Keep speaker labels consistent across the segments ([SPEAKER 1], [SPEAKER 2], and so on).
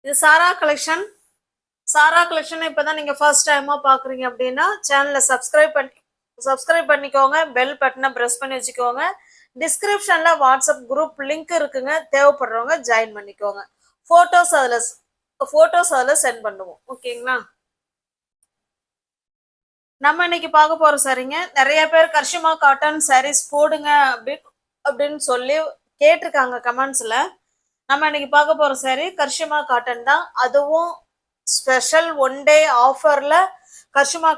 [SPEAKER 1] இது சாரா கலெக்ஷன். சாரா கலெக்ஷன் இப்பதான் நீங்க ஃபர்ஸ்ட் டைமா பாக்குறீங்க அப்படின்னா சேனலை சப்ஸ்கிரைப் பண்ணிக்கோங்க. பெல் பட்டனை பிரஸ் பண்ணி வச்சுக்கோங்க. டிஸ்கிரிப்ஷன்ல வாட்ஸ்அப் குரூப் லிங்க் இருக்குங்க. தேவைப்படுறவங்க ஜாயின் பண்ணிக்கோங்க. போட்டோஸ் அதுல சென்ட் பண்ணுவோம். ஓகேங்களா? நம்ம இன்னைக்கு பார்க்க போற சரிங்க, நிறைய பேர் கர்ஷிமா காட்டன் சாரீஸ் போடுங்க அப்படின்னு சொல்லி கேட்டிருக்காங்க கமெண்ட்ஸ்ல. நம்ம இன்னைக்கு பார்க்க போற சாரி கர்ஷிமா காட்டன் தான். அதுவும் ஸ்பெஷல் ஒன் டே ஆஃபர்ல கர்ஷிமா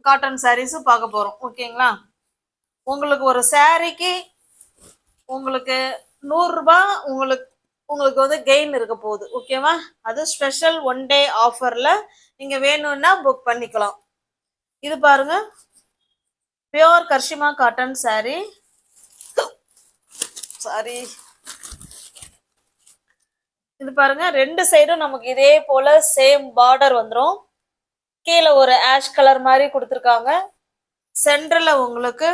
[SPEAKER 1] காட்டன் சாரீஸ் பார்க்க போறோம். ஓகேங்களா? உங்களுக்கு ஒரு சாரிக்கு உங்களுக்கு 100 ரூபாய் உங்களுக்கு வந்து கெயின் இருக்க போகுது. ஓகேவா? அது ஸ்பெஷல் ஒன் டே ஆஃபர்ல நீங்க வேணும்னா புக் பண்ணிக்கலாம். இது பாருங்க, பியோர் கர்ஷிமா காட்டன் சாரி. இது பாருங்க, ரெண்டு சைடும் நமக்கு இதே போல சேம் பார்டர் வந்துடும். கீழே ஒரு ஆஷ் கலர் மாதிரி கொடுத்துருக்காங்க. சென்டர்ல உங்களுக்கு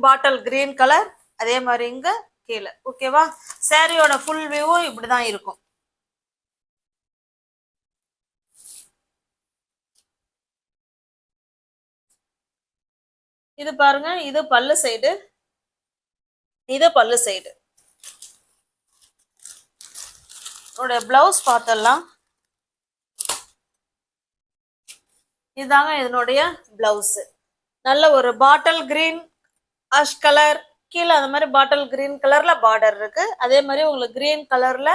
[SPEAKER 1] பாட்டில் கிரீன் கலர், அதே மாதிரி இங்க கீழே. ஓகேவா? சாரியோட ஃபுல் வியூவும் இப்படிதான் இருக்கும். இது பாருங்க, இது பல்லு சைடு, இது பல்லு சைடு. பிளவுஸ் பார்த்தலாம். இதுதாங்க இதனுடைய பிளவுஸ். நல்ல ஒரு பாட்டில் கிரீன் அஷ் கலர், கீழே அந்த மாதிரி பாட்டில் கிரீன் கலர்ல பார்டர் இருக்கு. அதே மாதிரி உங்களுக்கு கிரீன் கலர்ல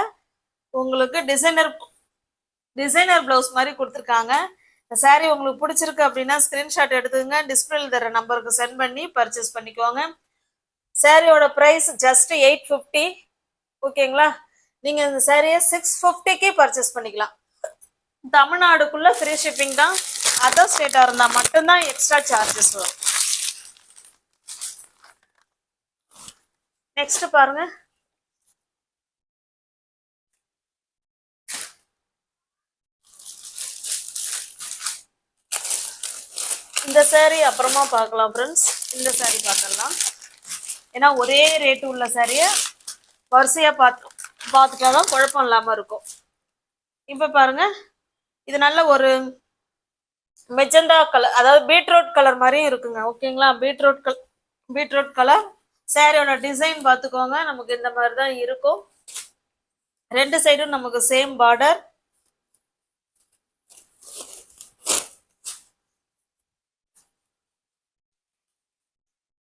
[SPEAKER 1] உங்களுக்கு டிசைனர் பிளவுஸ் மாதிரி கொடுத்துருக்காங்க. இந்த சாரீ உங்களுக்கு பிடிச்சிருக்கு அப்படின்னா ஸ்கிரீன்ஷாட் எடுத்துங்க. டிஸ்பிளேல தர நம்பருக்கு சென்ட் பண்ணி பர்ச்சேஸ் பண்ணிக்கோங்க. சாரியோட பிரைஸ் ஜஸ்ட் 850. ஓகேங்களா? நீங்க இந்த சாரியை 650க்கு பர்ச்சேஸ் பண்ணிக்கலாம். தமிழ்நாடுக்குள்ள ஃப்ரீ ஷிப்பிங் தான். அதர் ஸ்டேட்டா இருந்தா மட்டும்தான் எக்ஸ்ட்ரா சார்ஜஸ் வரும். நெக்ஸ்ட் பாருங்க, இந்த சாரி அப்புறமா பார்க்கலாம் ஃப்ரெண்ட்ஸ். இந்த சாரி பார்த்துடலாம். ஏன்னா ஒரே ரேட்டு உள்ள சாரியை வரிசையா பார்த்துட்டாதான் குழப்பம் இல்லாம இருக்கும். இப்ப பாருங்க, இது நல்ல ஒரு மெஜந்தா கலர், அதாவது பீட்ரூட் கலர் மாதிரியும் இருக்குங்க. ஓகேங்களா? Beetroot colour. சாரியோட டிசைன் பார்த்துக்கோங்க. நமக்கு இந்த மாதிரி தான் இருக்கும். ரெண்டு சைடும் நமக்கு சேம் பார்டர்.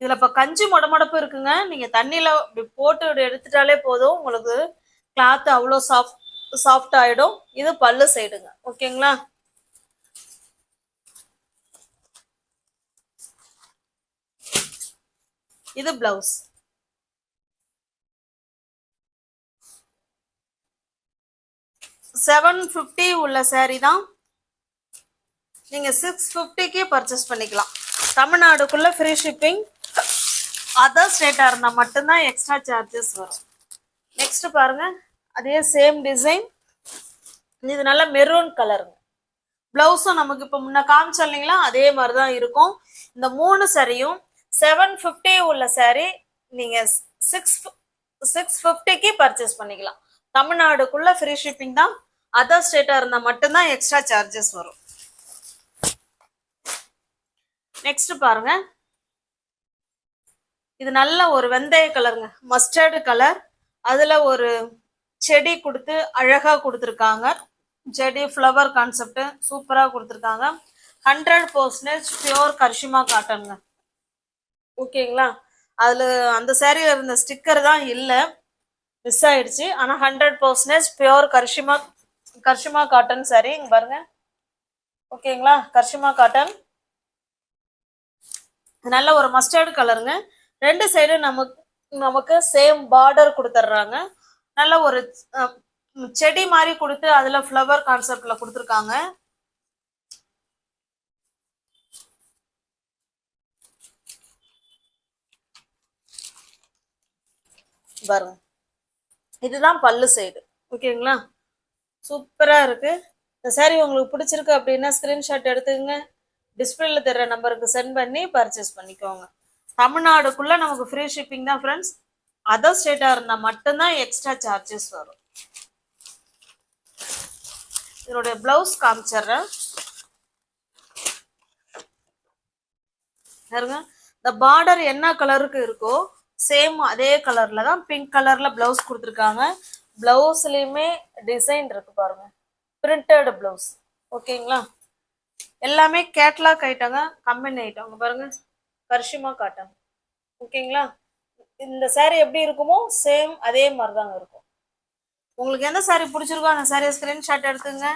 [SPEAKER 1] இதுல இப்ப கஞ்சி மொடமொடப்பு இருக்குங்க. நீங்க தண்ணியில இப்படி போட்டு எடுத்துட்டாலே போதும், உங்களுக்கு கிளாத் அவ்வளோ சாஃப்ட் ஆயிடும். இது பல்லு சைடுங்க. ஓகேங்களா? இது பிளவுஸ். $750 உள்ள சாரி தான் நீங்க 650க்கு பர்ச்சேஸ் பண்ணிக்கலாம். தமிழ்நாடுக்குள்ள ஃப்ரீ ஷிப்பிங். அதர் ஸ்டேட்டா இருந்தா மட்டும்தான் எக்ஸ்ட்ரா சார்ஜஸ் வரும். நெக்ஸ்ட் பாருங்க, அதே சேம் டிசைன். இது நல்ல மெரூன் கலருங்க. பிளவுஸும் நமக்கு இப்ப முன்ன காமிச்சோம் இல்லைங்களா, அதே மாதிரிதான் இருக்கும். இந்த 3 சாரியும் 750 உள்ள சாரி நீங்க 650க்கு பர்ச்சேஸ் பண்ணிக்கலாம். தமிழ்நாடுக்குள்ள ஃப்ரீ ஷிப்பிங் தான். அதர் ஸ்டேட்டா இருந்தா மட்டும்தான் எக்ஸ்ட்ரா சார்ஜஸ் வரும். நெக்ஸ்ட் பாருங்க, இது நல்ல ஒரு வெந்தய கலருங்க, மஸ்டர்டு கலர். அதுல ஒரு செடி கொடுத்து அழகா கொடுத்துருக்காங்க. செடி ஃப்ளவர் கான்செப்ட் சூப்பரா கொடுத்துருக்காங்க. 100% பியோர் கர்ஷிமா காட்டனுங்க. ஓகேங்களா? அதுல அந்த சாரியில இருந்த ஸ்டிக்கர் தான் இல்ல, மிஸ் ஆயிடுச்சு. ஆனா 100% பியோர் கர்ஷிமா காட்டன் சாரி. இங்க பாருங்க. ஓகேங்களா? கர்ஷிமா காட்டன். நல்ல ஒரு மஸ்டர்டு கலருங்க. ரெண்டு சைடும் நமக்கு சேம் பார்டர் கொடுத்துட்றாங்க. நல்ல ஒரு செடி மாதிரி கொடுத்து அதுல ஃப்ளவர் கான்செப்ட்ல கொடுத்துருக்காங்க. பாருங்க, இதுதான் பல்லு சைடு. ஓகேங்களா? சூப்பரா இருக்கு. இந்த சாரி உங்களுக்கு பிடிச்சிருக்கு அப்படின்னா ஸ்கிரீன்ஷாட் எடுத்துக்கங்க. டிஸ்பிளேல தர்ற நம்பருக்கு சென்ட் பண்ணி பர்ச்சேஸ் பண்ணிக்கோங்க. தமிழ்நாடுக்குள்ள நமக்கு ஃப்ரீ ஷிப்பிங் தான் ஃப்ரெண்ட்ஸ். அதர் ஸ்டேட்டா இருந்தா மட்டும்தான் எக்ஸ்ட்ரா சார்ஜஸ் வரும். இதனுடைய பிளவுஸ் காமிச்சிடுறேன் பாருங்க. இந்த பார்டர் என்ன கலருக்கு இருக்கோ சேம் அதே கலர்ல தான் பிங்க் கலர்ல பிளவுஸ் கொடுத்துருக்காங்க. பிளவுஸ்லயுமே டிசைன் இருக்கு பாருங்க, பிரிண்டட் பிளவுஸ். ஓகேங்களா, எல்லாமே கேட்லாக் ஐட்டங்க, கம்பெனி ஐட்டம். பாருங்க, கரிஷ்மா காட்டன். ஓகேங்களா, இந்த சாரீ எப்படி இருக்குமோ சேம் அதே மாதிரி தாங்க இருக்கும். உங்களுக்கு எந்த சாரீ பிடிச்சிருக்கோ அந்த சாரியை ஸ்கிரீன்ஷாட் எடுத்துங்க,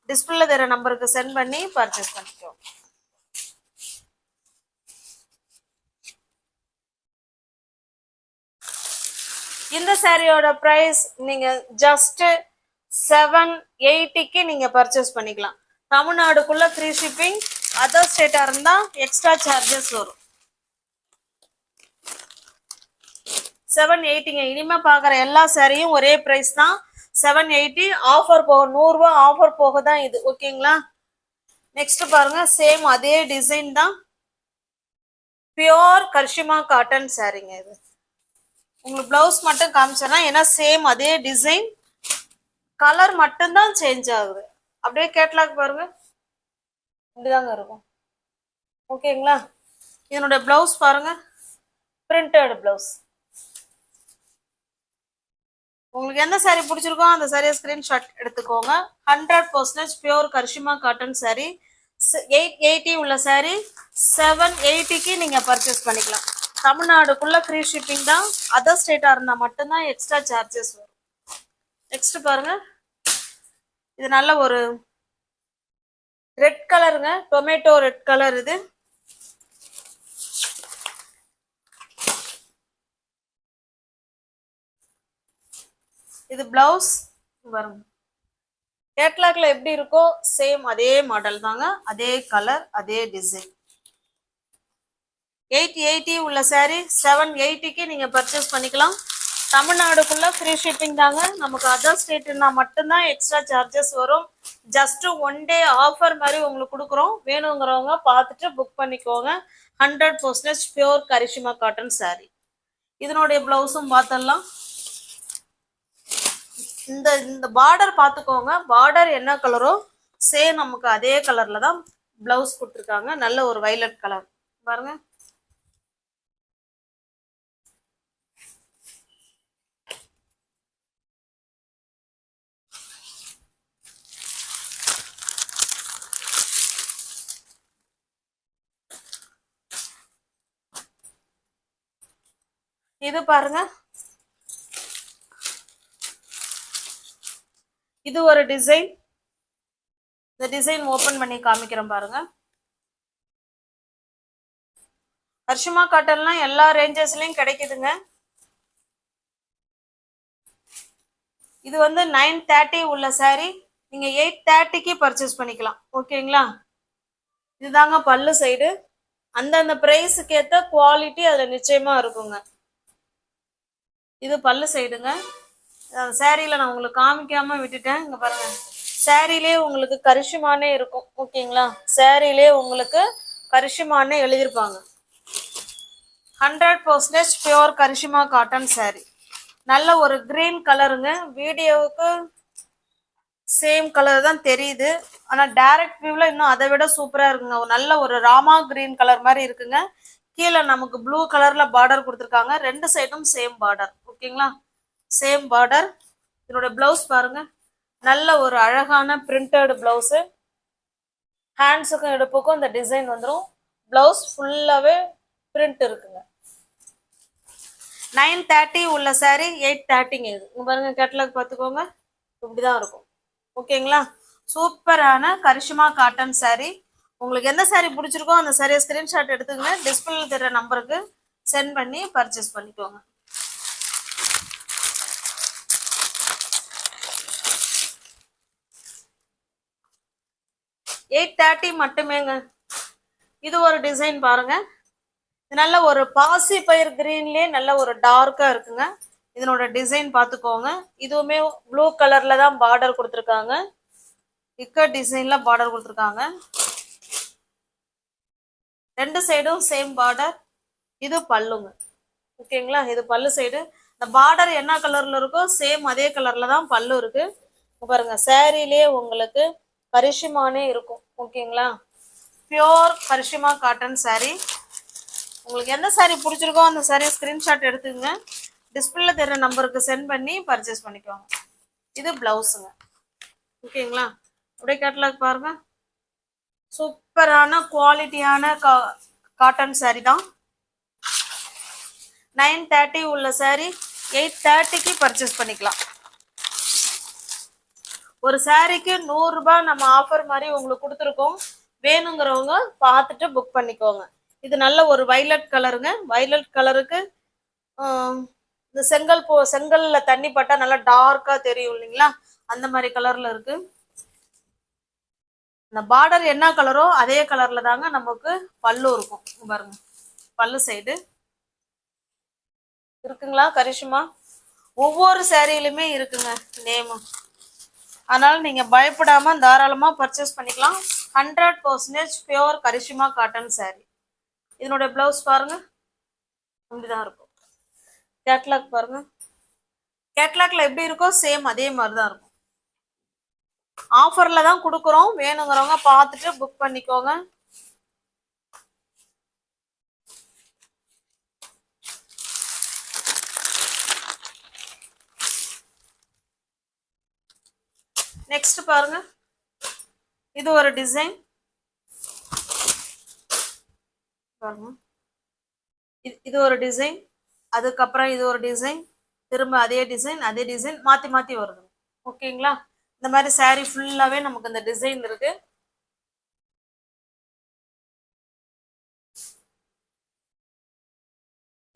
[SPEAKER 1] டிஸ்பிளேல தர நம்பருக்கு சென்ட் பண்ணி பர்ச்சேஸ் பண்ணிக்கோ. இந்த சாரியோட பிரைஸ் நீங்க ஜஸ்ட் 780க்கு நீங்க பர்ச்சேஸ் பண்ணிக்கலாம். தமிழ்நாடுக்குள்ள ஃப்ரீ ஷிப்பிங், அதர் ஸ்டேட்டா இருந்தா எக்ஸ்ட்ரா சார்ஜஸ் வரும். 780ங்க. இனிமே பாக்குற எல்லா சாரியும் ஒரே பிரைஸ் தான், 780. ஆஃபர் போக 100 ரூபாய் ஆஃபர் போக தான் இது. ஓகேங்களா, நெக்ஸ்ட் பாருங்க, சேம் அதே டிசைன் தான், பியோர் கரிஷ்மா காட்டன் சாரிங்க. இது உங்களுக்கு பிளவுஸ் மட்டும் காமிச்சேன்னா, ஏன்னா சேம் அதே டிசைன், கலர் மட்டும்தான் சேஞ்ச் ஆகுது. அப்படியே கேட்லாக் பாருங்க, இப்படிதாங்க இருக்கும். ஓகேங்களா, இதனுடைய பிளவுஸ் பாருங்க, பிரிண்டட் பிளவுஸ். உங்களுக்கு எந்த சாரீ பிடிச்சிருக்கோ அந்த சாரியை ஸ்கிரீன்ஷாட் எடுத்துக்கோங்க. 100% பியோர் கரிஷ்மா காட்டன் சாரீ. 880 உள்ள சாரீ 780க்கு நீங்க பர்ச்சேஸ் பண்ணிக்கலாம். தமிழ்நாடுக்குள்ள ஃப்ரீ ஷிப்பிங் தான், அதர் ஸ்டேட்டா இருந்தா மட்டும்தான் எக்ஸ்ட்ரா சார்ஜஸ் வரும். நெக்ஸ்ட் பாருங்க, இது நல்ல ஒரு ரெட் கலருங்க, டொமேட்டோ ரெட் கலர். இது இது பிளவுஸ் பாருங்க, கேட்லாக்ல எப்படி இருக்கோ சேம் அதே மாடல் தாங்க, அதே கலர் அதே டிசைன். 880 உள்ள சாரீ 780க்கு நீங்க பர்ச்சேஸ் பண்ணிக்கலாம். தமிழ்நாடுக்குள்ள ஃப்ரீ ஷிப்பிங் தாங்க. நமக்கு அதர் ஸ்டேட்னா மட்டும்தான் எக்ஸ்ட்ரா சார்ஜஸ் வரும். ஜஸ்ட் 1 டே ஆஃபர் மாதிரி உங்களுக்கு கொடுக்குறோம். வேணுங்கிறவங்க பார்த்துட்டு புக் பண்ணிக்கோங்க. 100% பியோர் கரிஷ்மா காட்டன் சாரீ. இதனுடைய பிளவுஸும் பார்த்துடலாம். இந்த பார்டர் பார்த்துக்கோங்க, பார்டர் என்ன கலரோ சேம் நமக்கு அதே கலர்ல தான் பிளவுஸ் கொடுத்துருக்காங்க. நல்ல ஒரு வயலட் கலர் பாருங்க. இது பாருங்க, இது ஒரு டிசைன். இந்த டிசைன் ஓபன் பண்ணி காமிக்கிறேன் பாருங்க. கரிஷ்மா காட்டன்லாம் எல்லா ரேஞ்சஸ்லயும் கிடைக்குதுங்க. இது வந்து 930 உள்ள சாரீ நீங்க 830க்கு பர்ச்சேஸ் பண்ணிக்கலாம். ஓகேங்களா, இதுதாங்க பல்லு சைடு. அந்தந்த பிரைஸுக்கு ஏற்ற குவாலிட்டி அதுல நிச்சயமா இருக்குங்க. இது பல்லு சைடுங்க. சாரியில நான் உங்களுக்கு காமிக்காம விட்டுட்டேன். இங்க பாருங்க, சாரிலே உங்களுக்கு கரிஷ்மானே இருக்கும். ஓகேங்களா, சாரிலே உங்களுக்கு கரிஷ்மானே எழுதியிருப்பாங்க. 100% பியோர் கரிஷ்மா காட்டன் சாரி. நல்ல ஒரு கிரீன் கலருங்க. வீடியோவுக்கு சேம் கலர் தான் தெரியுது, ஆனா டைரக்ட் வியூல இன்னும் அதை விட சூப்பரா இருக்குங்க. நல்ல ஒரு ராமா கிரீன் கலர் மாதிரி இருக்குங்க. கீழே நமக்கு ப்ளூ கலர்ல பார்டர் கொடுத்துருக்காங்க. ரெண்டு சைடும் சேம் பார்டர். ஓகேங்களா, சேம் பார்டர். இதனோட பிளவுஸ் பாருங்க, நல்ல ஒரு அழகான பிரிண்டட் பிளவுஸ். ஹேண்ட்ஸுக்கும் இடுப்புக்கும் இந்த டிசைன் வந்துடும். பிளவுஸ் ஃபுல்லாவே பிரிண்ட் இருக்குங்க. 930 உள்ள சாரி 830ங்க. இது இங்க பாருங்க, கேட்டலாக் பார்த்துக்கோங்க, இப்படிதான் இருக்கும். ஓகேங்களா, சூப்பரான கரிஷ்மா காட்டன் சாரி. உங்களுக்கு எந்த சாரி பிடிச்சிருக்கோ அந்த சாரியை ஸ்கிரீன்ஷாட் எடுத்துங்க, டிஸ்பிளேல தர நம்பருக்கு சென்ட் பண்ணி பர்ச்சேஸ் பண்ணிக்கோங்க. $830 மட்டுமேங்க. இது ஒரு டிசைன் பாருங்க, இது நல்ல ஒரு பாசி பயிர் கிரீன்லயே நல்ல ஒரு டார்க்கா இருக்குங்க. இதனோட டிசைன் பார்த்துக்கோங்க. இதுவுமே ப்ளூ கலர்ல தான் பார்டர் கொடுத்துருக்காங்க. இக்கட் டிசைன்ல பார்டர் கொடுத்துருக்காங்க. ரெண்டு சைடும் சேம் பார்டர். இது பல்லுங்க. ஓகேங்களா, இது பல்லு சைடு. இந்த பார்டர் என்ன கலர்ல இருக்கோ சேம் அதே கலர்ல தான் பல்லு இருக்கு. பாருங்க சாரிலே உங்களுக்கு கரிஷ்மானே இருக்கும். ஓகேங்களா, பியோர் கரிஷ்மா காட்டன் சாரி. உங்களுக்கு எந்த சாரி பிடிச்சிருக்கோ அந்த சாரியை ஸ்கிரீன்ஷாட் எடுத்துங்க, டிஸ்பிளேல தெரிய நம்பருக்கு சென்ட் பண்ணி பர்ச்சேஸ் பண்ணிக்கோங்க. இது பிளவுஸுங்க. ஓகேங்களா, அப்படியே கேட்டலாக் பாருங்க. சூப்பரான குவாலிட்டியான காட்டன் சாரி தான். 930 உள்ள சாரி 830க்கு பர்ச்சேஸ் பண்ணிக்கலாம். ஒரு சாரிக்கு 100 ரூபாய் நம்ம ஆஃபர் மாதிரி உங்களுக்கு கொடுத்துருக்கோம். வேணுங்கிறவங்க பார்த்துட்டு புக் பண்ணிக்கோங்க. இது நல்ல ஒரு வைலட் கலருங்க. வைலட் கலருக்கு இந்த செங்கல்ல தண்ணி பட்டா நல்லா டார்க்கா தெரியும் இல்லைங்களா, அந்த மாதிரி கலர்ல இருக்கு. இந்த பார்டர் என்ன கலரோ அதே கலர்ல தாங்க நமக்கு பல்லு இருக்கும். பாருங்க, பல்லு சைடு இருக்குங்களா கரிஷ்மா. ஒவ்வொரு சாரியிலுமே இருக்குங்க நேமு. அதனால நீங்க பயப்படாம தாராளமா பர்ச்சேஸ் பண்ணிக்கலாம். 100% பியோர் கரிஷ்மா காட்டன் சாரி. இதனுடைய பிளவுஸ் பாருங்க, இப்படிதான் இருக்கும். கேட்லாக் பாருங்க, கேட்லாக்ல எப்படி இருக்கோ சேம் அதே மாதிரி தான் இருக்கும். ஆஃபர்ல தான் கொடுக்குறோம், வேணுங்கிறவங்க பார்த்துட்டு புக் பண்ணிக்கோங்க. நெக்ஸ்ட் பாருங்க, இது ஒரு டிசைன் பாருங்க. இது ஒரு டிசைன், அதுக்கப்புறம் இது ஒரு டிசைன், திரும்ப அதே டிசைன் மாத்தி மாத்தி வருது. ஓகேங்களா, இந்த மாதிரி சாரி ஃபுல்லாவே நமக்கு இந்த டிசைன் இருக்கு.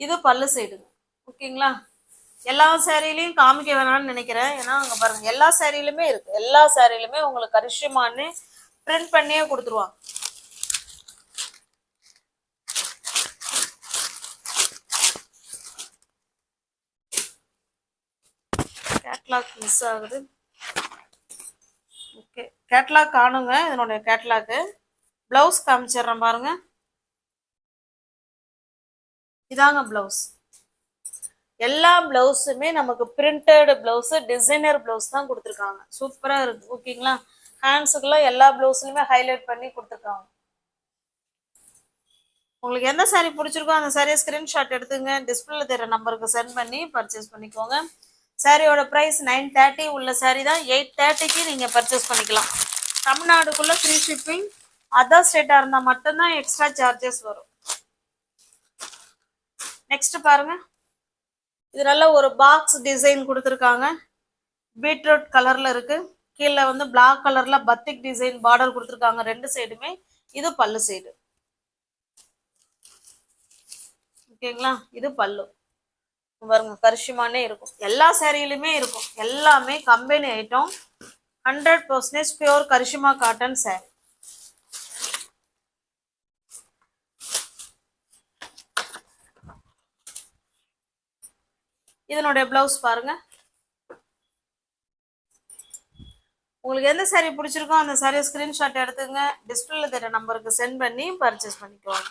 [SPEAKER 1] இது பல்லு சைடு. ஓகேங்களா, எல்லா சாரிலையும் காமிக்க வேணாம்னு நினைக்கிறேன், ஏன்னா அங்க பாருங்க எல்லா சாரிலுமே இருக்கு. எல்லா சாரிலுமே உங்களுக்கு கரிஷ்மான்னு பிரிண்ட் பண்ணியே கொடுத்துருவாங்க. கேட்லாக் மிஸ் ஆகுது. ஓகே, கேட்லாக் காணுங்க. இதனுடைய கேட்லாக்கு பிளவுஸ் காமிச்சிடுறேன் பாருங்க. இதாங்க பிளவுஸ். எல்லா பிளவுஸுமே நமக்கு பிரிண்டட் பிளவுஸ், டிசைனர் பிளவுஸ் தான் கொடுத்துருக்காங்க. சூப்பரா இருக்கு. ஓகேங்களா, ஹேண்ட்ஸுக்குலாம் எல்லா பிளவுஸ்லயுமே ஹைலைட் பண்ணி கொடுத்துருக்காங்க. உங்களுக்கு எந்த சாரி பிடிச்சிருக்கோ அந்த சாரியை ஸ்கிரீன்ஷாட் எடுத்துங்க, டிஸ்பிளேல தெரிய நம்பருக்கு சென்ட் பண்ணி பர்ச்சேஸ் பண்ணிக்கோங்க. சாரியோட ப்ரைஸ் 930 உள்ள சாரி தான் 830க்கு நீங்க பர்ச்சேஸ் பண்ணிக்கலாம். தமிழ்நாடுக்குள்ள ஃப்ரீ ஷிப்பிங். அதர் ஸ்டேட்டா இருந்தா மட்டும்தான் எக்ஸ்ட்ரா சார்ஜஸ் வரும். நெக்ஸ்ட் பாருங்க, இது நல்ல ஒரு பாக்ஸ் டிசைன் கொடுத்துருக்காங்க. பீட்ரூட் கலர்ல இருக்கு. கீழே வந்து பிளாக் கலர்ல பத்திக் டிசைன் பார்டர் கொடுத்துருக்காங்க ரெண்டு சைடுமே. இது பல்லு சைடு. ஓகேங்களா, இது பல்லு பாருங்க, கரிஷ்மானே இருக்கும். எல்லா சாரியிலுமே இருக்கும். எல்லாமே company item. 100% pure Karishma cotton sari. இதனுடைய பிளவுஸ் பாருங்க. உங்களுக்கு எந்த சாரி பிடிச்சிருக்கோ அந்த சாரியை ஸ்கிரீன்ஷாட் எடுத்துங்க, டிஸ்பிளேல தெரிய நம்பருக்கு சென்ட் பண்ணி பர்ச்சேஸ் பண்ணிக்கோங்க.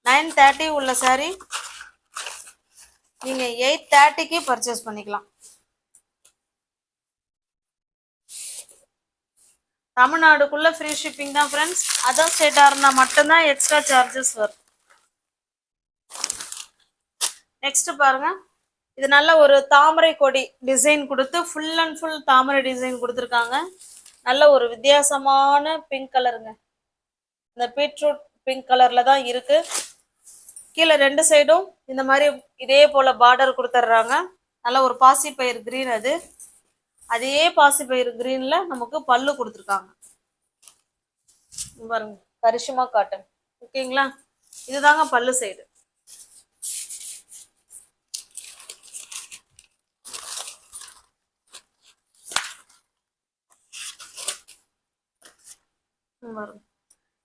[SPEAKER 1] 930 உள்ள சாரி நீங்க 830க்கு பர்ச்சேஸ் பண்ணிக்கலாம். தமிழ்நாடுக்குள்ள ஃப்ரீ ஷிப்பிங் தான் ஃப்ரெண்ட்ஸ். அதர் ஸ்டேட்டா இருந்தா மட்டும்தான் எக்ஸ்ட்ரா சார்ஜஸ் வரும். நெக்ஸ்ட் பாருங்க, இது நல்ல ஒரு தாமரை கொடி டிசைன் கொடுத்து full and full Thamarai design கொடுத்துருக்காங்க. நல்ல ஒரு வித்தியாசமான பிங்க் கலருங்க. இந்த பீட்ரூட் பிங்க் கலர்ல தான் இருக்கு. கீழே ரெண்டு சைடும் இந்த மாதிரி இதே போல பார்டர் கொடுத்துட்றாங்க. நல்ல ஒரு பாசிப்பயிர் கிரீன். அதே பாசிப்பயிர் கிரீன்ல நமக்கு பல்லு கொடுத்துருக்காங்க பாருங்க, கரிஷ்மா காட்டன். ஓகேங்களா, இதுதாங்க பல்லு சைடு.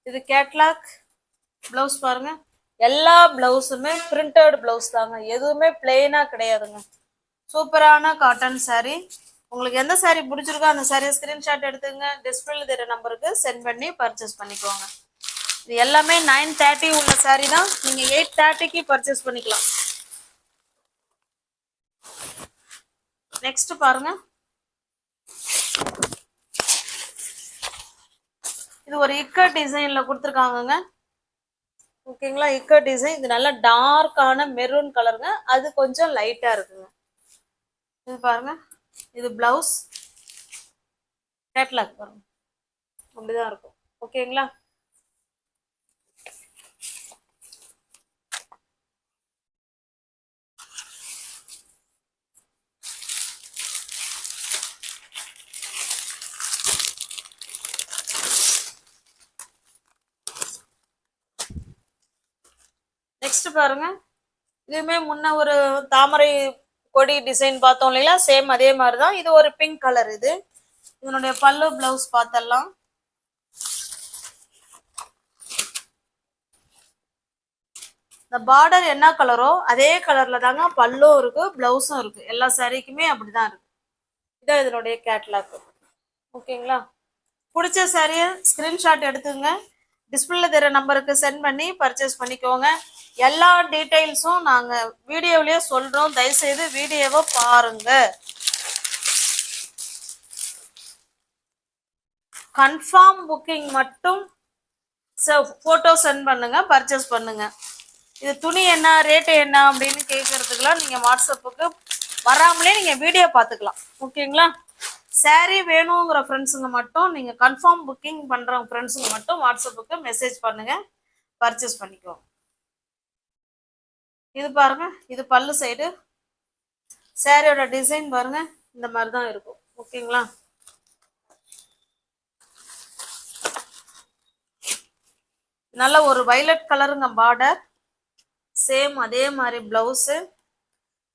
[SPEAKER 1] இது கேட்லாக் பிளவுஸ் பாருங்க. எல்லா பிளவுஸுமே பிரிண்டட் பிளவுஸ் தாங்க, எதுவுமே பிளெயினா கிடையாதுங்க. சூப்பரான காட்டன் சாரி. உங்களுக்கு எந்த சாரி பிடிச்சிருக்கோ அந்த சாரியை ஸ்கிரீன்ஷாட் எடுத்துங்க, டிஸ்பிளேல தெரிய நம்பருக்கு சென்ட் பண்ணி பர்ச்சேஸ் பண்ணிக்கோங்க. இது எல்லாமே 930 உள்ள சாரி தான், நீங்க 830க்கு பர்ச்சேஸ் பண்ணிக்கலாம். நெக்ஸ்ட் பாருங்க, இது ஒரு இக்கட் டிசைன்ல கொடுத்துருக்காங்கங்க. ஓகேங்களா, இக்கட் டிசைன். இது நல்லா டார்க்கான மெரூன் கலருங்க, அது கொஞ்சம் லைட்டா இருக்குங்க. இது பாருங்க, இது பிளவுஸ். கேட்லாக் பாருங்க, அப்படிதான் இருக்கும். ஓகேங்களா. நெக்ஸ்ட் பாருங்க, இதுவுமே முன்ன ஒரு தாமரை கொடி டிசைன் பார்த்தோம் இல்லைங்களா, சேம் அதே மாதிரி தான். இது ஒரு பிங்க் கலர். இது இதனுடைய பல்லு பிளவுஸ் பார்த்தலாம். இந்த பார்டர் என்ன கலரோ அதே கலர்ல தாங்க பல்லும் இருக்கு, பிளவுஸும் இருக்கு. எல்லா சாரிக்குமே அப்படிதான் இருக்கு. இதான் இதனுடைய கேட்லாக். ஓகேங்களா. பிடிச்ச சாரியை ஸ்கிரீன்ஷாட் எடுத்துங்க, டிஸ்பிளேல தெரிய நம்பருக்கு சென்ட் பண்ணி பர்ச்சேஸ் பண்ணிக்கோங்க. எல்லா டீட்டெயில்ஸும் நாங்க வீடியோலயே சொல்றோம், தயவுசெய்து வீடியோவை பாருங்க. கன்ஃபார்ம் புக்கிங் மட்டும் போட்டோ சென்ட் பண்ணுங்க, பர்ச்சேஸ் பண்ணுங்க. இது துணி என்ன ரேட்டு என்ன அப்படின்னு கேட்கறதுக்குலாம் நீங்க வாட்ஸ்அப்புக்கு வராமலே நீங்க வீடியோ பார்த்துக்கலாம். ஓகேங்களா. சாரி வேணுங்கிற ஃப்ரெண்ட்ஸுங்க மட்டும், நீங்க கன்ஃபார்ம் புக்கிங் பண்ற ஃப்ரெண்ட்ஸுங்க மட்டும் வாட்ஸ்அப்புக்கு மெசேஜ் பண்ணுங்க, பர்ச்சேஸ் பண்ணிக்கோ. இது பாருங்க, இது பல்லு சைடு. சாரியோட டிசைன் பாருங்க, இந்த மாதிரி தான் இருக்கும். ஓகேங்களா. நல்ல ஒரு வயலட் கலருங்க பார்டர், சேம் அதே மாதிரி பிளவுஸ்.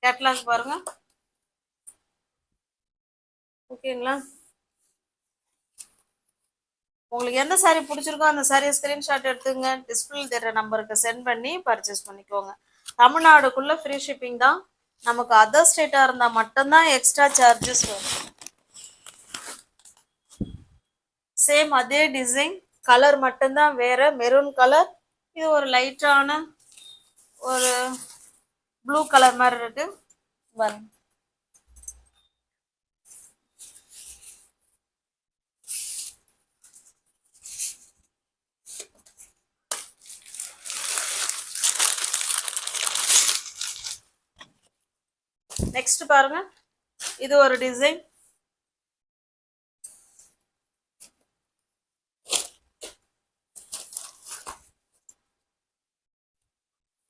[SPEAKER 1] கேட்லாக் பாருங்க. ஓகேங்களா. உங்களுக்கு எந்த சாரி பிடிச்சிருக்கோ அந்த சாரியை ஸ்கிரீன்ஷாட் எடுத்துங்க, டிஸ்பிளே தெரிய நம்பருக்கு சென்ட் பண்ணி பர்ச்சேஸ் பண்ணிக்கோங்க. தமிழ்நாடுக்குள்ள ஃப்ரீ ஷிப்பிங் தான். நமக்கு அதர் ஸ்டேட்டா இருந்தா மட்டும்தான் எக்ஸ்ட்ரா சார்ஜஸ் வரும். சேம் அதே டிசைன், கலர் மட்டும்தான் வேற, மெரூன் கலர். இது ஒரு லைட்டான ஒரு ப்ளூ கலர் மாதிரி இருக்கு. நெக்ஸ்ட் பாருங்க, இது ஒரு டிசைன்.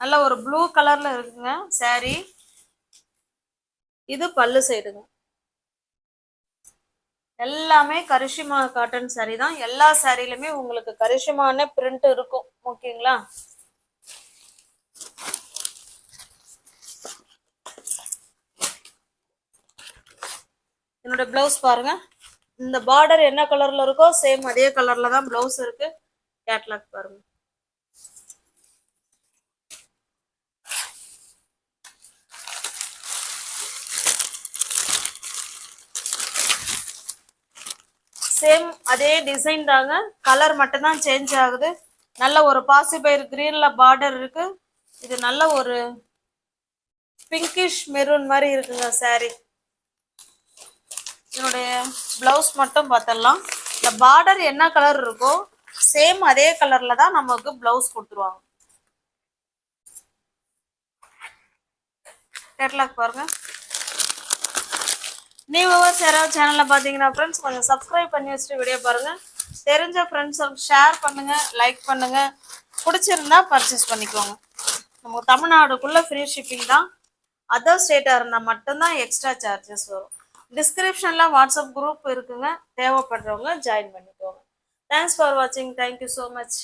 [SPEAKER 1] நல்ல ஒரு ப்ளூ கலர்ல இருக்குங்க சாரி. இது பல்லு சைடுங்க. எல்லாமே கரிஷ்மா காட்டன் சாரி தான். எல்லா சாரிலுமே உங்களுக்கு கரிஷ்மான பிரிண்ட் இருக்கும். ஓகேங்களா. என்னோட பிளவுஸ் பாருங்க, இந்த பார்டர் என்ன கலர்ல இருக்கோ சேம் அதே கலர்ல தான் பிளவுஸ் இருக்கு. கேட்லாக் பாருங்க. சேம் அதே டிசைன் தாங்க, கலர் மட்டும் தான் சேஞ்ச் ஆகுது. நல்ல ஒரு பாசிபயிர் கிரீன்ல பார்டர் இருக்கு. இது நல்ல ஒரு பிங்கிஷ் மெரூன் மாதிரி இருக்குங்க சாரி. என்னுடைய பிளவுஸ் மட்டும் பார்த்தலாம். இந்த பார்டர் என்ன கலர் இருக்கோ சேம் அதே கலர்ல தான் நமக்கு பிளவுஸ் கொடுத்துருவாங்க. கேட்லாக் பாருங்க. நியூ வியூவர்ஸ் யாராவது சேனல்ல பாத்தீங்கன்னா ஃப்ரெண்ட்ஸ் கொஞ்சம் சப்ஸ்கிரைப் பண்ணி வச்சுட்டு வீடியோ பாருங்க. தெரிஞ்ச ஃப்ரெண்ட்ஸ் ஷேர் பண்ணுங்க, லைக் பண்ணுங்க. பிடிச்சிருந்தா பர்ச்சேஸ் பண்ணிக்கோங்க. நம்ம தமிழ்நாடுக்குள்ள ஃப்ரீ ஷிப்பிங் தான். அதர் ஸ்டேட்டா இருந்தா மட்டும்தான் எக்ஸ்ட்ரா சார்ஜஸ் வரும். டிஸ்கிரிப்ஷன்ல வாட்ஸ்அப் குரூப் இருக்குங்க, தேவைப்படுறவங்க ஜாயின் பண்ணிக்கோங்க. தேங்க்ஸ் ஃபார் வாட்சிங். Thank you so much.